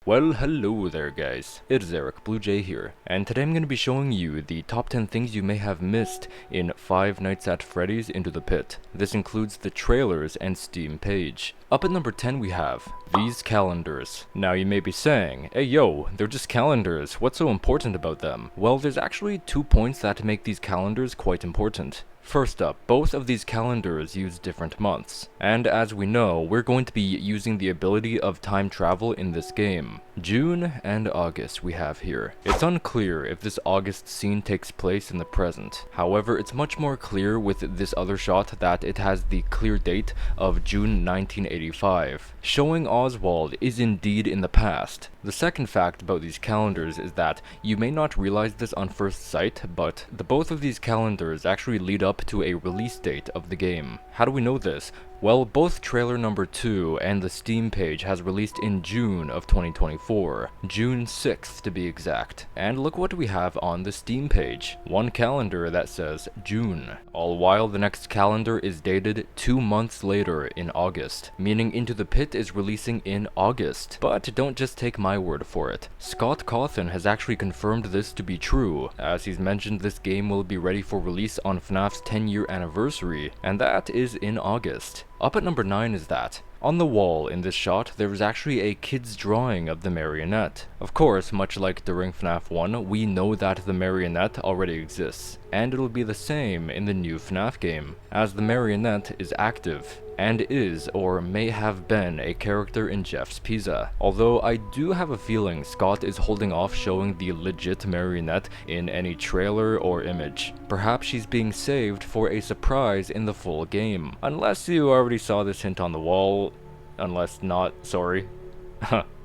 Well, hello there guys, it is Eric Blue Jay here, and today I'm going to be showing you the top 10 things you may have missed in Five Nights at Freddy's Into the Pit. This includes the trailers and Steam page. Up at number 10 we have these calendars. Now you may be saying, hey yo, they're just calendars, what's so important about them? Well, there's actually 2 points that make these calendars quite important. First up, both of these calendars use different months, and as we know, we're going to be using the ability of time travel in this game. June and August we have here. It's unclear if this August scene takes place in the present. However, it's much more clear with this other shot that it has the clear date of June 1985, showing Oswald is indeed in the past. The second fact about these calendars is that you may not realize this on first sight, but both of these calendars actually lead up to a release date of the game. How do we know this? Well, both trailer number 2 and the Steam page has released in June of 2024, June 6th to be exact. And look what we have on the Steam page, one calendar that says June, all while the next calendar is dated 2 months later in August, meaning Into the Pit is releasing in August. But don't just take my word for it. Scott Cawthon has actually confirmed this to be true, as he's mentioned this game will be ready for release on FNAF's 10-year anniversary, and that is in August. Up at number 9 is that on the wall in this shot, there is actually a kid's drawing of the marionette. Of course, much like during FNAF 1, we know that the marionette already exists, and it'll be the same in the new FNAF game, as the marionette is active, and is or may have been a character in Jeff's Pizza. Although I do have a feeling Scott is holding off showing the legit marionette in any trailer or image. Perhaps she's being saved for a surprise in the full game. Unless you already saw this hint on the wall. Unless not, sorry.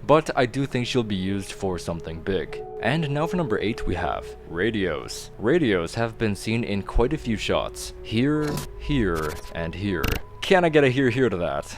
But I do think she'll be used for something big. And now for number 8 we have radios. Radios have been seen in quite a few shots. Here, here, and here. Can I get a here to that?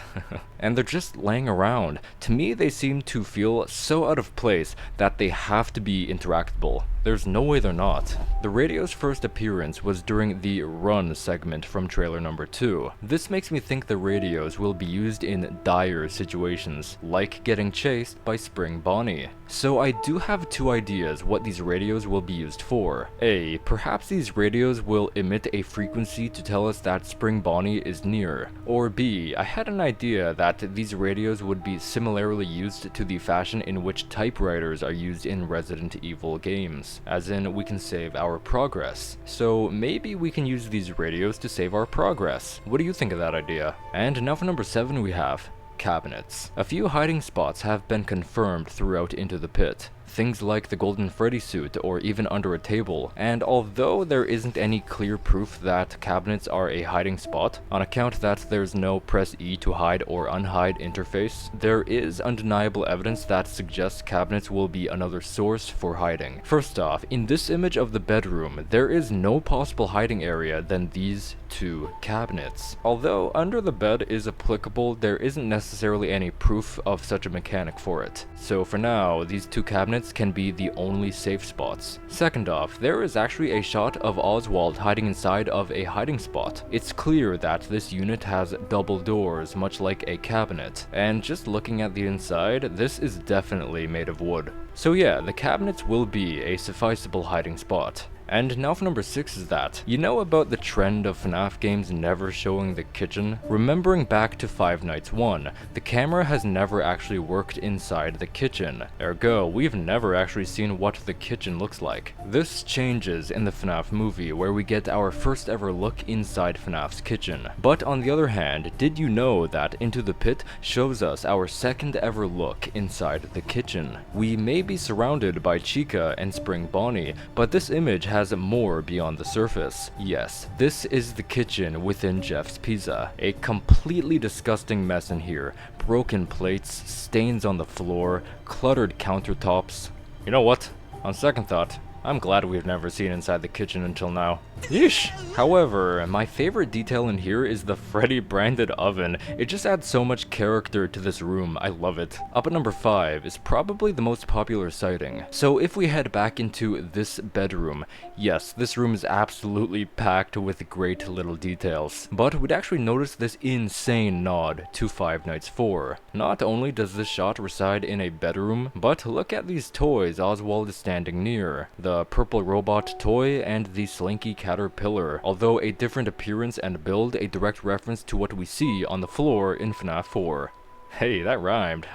And they're just laying around. To me, they seem to feel so out of place that they have to be interactable. There's no way they're not. The radio's first appearance was during the Run segment from trailer number 2. This makes me think the radios will be used in dire situations, like getting chased by Spring Bonnie. So I do have 2 ideas what these radios will be used for. A, perhaps these radios will emit a frequency to tell us that Spring Bonnie is near. Or B, I had an idea that these radios would be similarly used to the fashion in which typewriters are used in Resident Evil games, as in we can save our progress. So maybe we can use these radios to save our progress. What do you think of that idea? And now for number 7 we have cabinets. A few hiding spots have been confirmed throughout Into the Pit. Things like the golden Freddy suit or even under a table, and although there isn't any clear proof that cabinets are a hiding spot, on account that there's no press E to hide or unhide interface, there is undeniable evidence that suggests cabinets will be another source for hiding. First off, in this image of the bedroom, there is no possible hiding area than these 2 cabinets. Although under the bed is applicable, there isn't necessarily any proof of such a mechanic for it. So for now, these 2 cabinets can be the only safe spots. Second off, there is actually a shot of Oswald hiding inside of a hiding spot. It's clear that this unit has double doors, much like a cabinet, and just looking at the inside, this is definitely made of wood. So yeah, the cabinets will be a sufficeable hiding spot. And now for number 6 is that, you know about the trend of FNAF games never showing the kitchen? Remembering back to Five Nights 1, the camera has never actually worked inside the kitchen. Ergo, we've never actually seen what the kitchen looks like. This changes in the FNAF movie, where we get our first ever look inside FNAF's kitchen. But on the other hand, did you know that Into the Pit shows us our second ever look inside the kitchen? We may be surrounded by Chica and Spring Bonnie, but this image has more beyond the surface. Yes, this is the kitchen within Jeff's Pizza. A completely disgusting mess in here. Broken plates, stains on the floor, cluttered countertops. You know what? On second thought, I'm glad we've never seen inside the kitchen until now. Yeesh! However, my favorite detail in here is the Freddy branded oven. It just adds so much character to this room, I love it. Up at number 5 is probably the most popular sighting. So if we head back into this bedroom, yes, this room is absolutely packed with great little details. But we'd actually notice this insane nod to Five Nights 4. Not only does this shot reside in a bedroom, but look at these toys Oswald is standing near. The purple robot toy and the slinky caterpillar, although a different appearance and build, a direct reference to what we see on the floor in FNAF 4. Hey, that rhymed.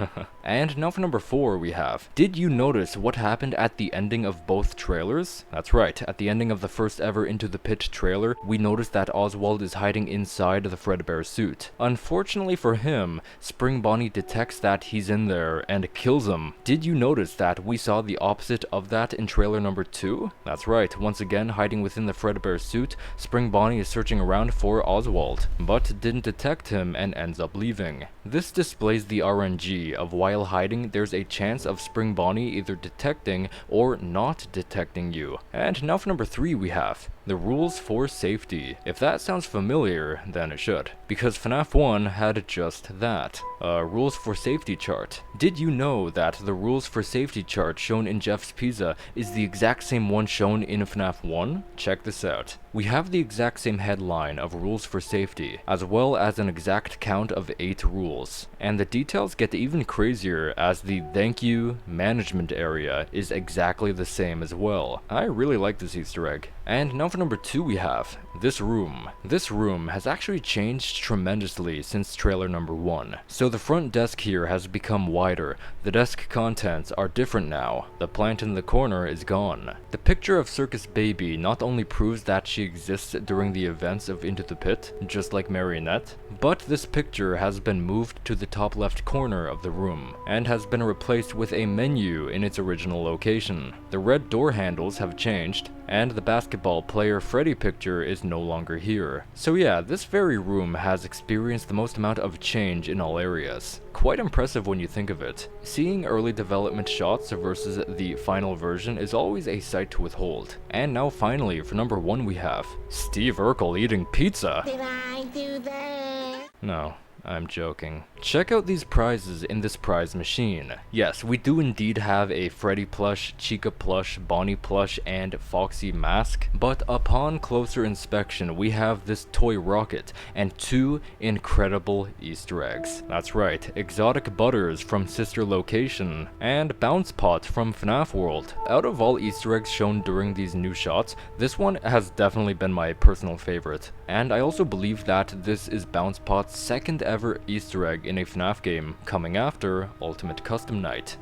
And now for number 4 we have, did you notice what happened at the ending of both trailers? That's right, at the ending of the first ever Into the Pit trailer, we noticed that Oswald is hiding inside the Fredbear suit. Unfortunately for him, Spring Bonnie detects that he's in there and kills him. Did you notice that we saw the opposite of that in trailer number 2? That's right, once again hiding within the Fredbear suit, Spring Bonnie is searching around for Oswald, but didn't detect him and ends up leaving. This displays the RNG of while hiding, there's a chance of Spring Bonnie either detecting or not detecting you. And now for number 3 we have the rules for safety. If that sounds familiar, then it should, because FNAF 1 had just that, a rules for safety chart. Did you know that the rules for safety chart shown in Jeff's Pizza is the exact same one shown in FNAF 1? Check this out. We have the exact same headline of rules for safety, as well as an exact count of 8 rules. And the details get even crazier as the thank you management area is exactly the same as well. I really like this Easter egg. And now for number 2 we have this room. This room has actually changed tremendously since trailer number 1. So the front desk here has become wider. The desk contents are different now. The plant in the corner is gone. The picture of Circus Baby not only proves that she exists during the events of Into the Pit, just like Marionette, but this picture has been moved to the top left corner of the room, and has been replaced with a menu in its original location. The red door handles have changed, and the basketball player Freddy picture is no longer here. So yeah, this very room has experienced the most amount of change in all areas. Quite impressive when you think of it. Seeing early development shots versus the final version is always a sight to withhold. And now finally, for number 1 we have Steve Urkel eating pizza. Did I do that? No. I'm joking. Check out these prizes in this prize machine. Yes, we do indeed have a Freddy plush, Chica plush, Bonnie plush, and Foxy mask, but upon closer inspection we have this toy rocket and 2 incredible Easter eggs. That's right, exotic butters from Sister Location, and Bounce Pot from FNAF World. Out of all Easter eggs shown during these new shots, this one has definitely been my personal favorite. And I also believe that this is Bounce Pot's second ever Easter egg in a FNAF game, coming after Ultimate Custom Night.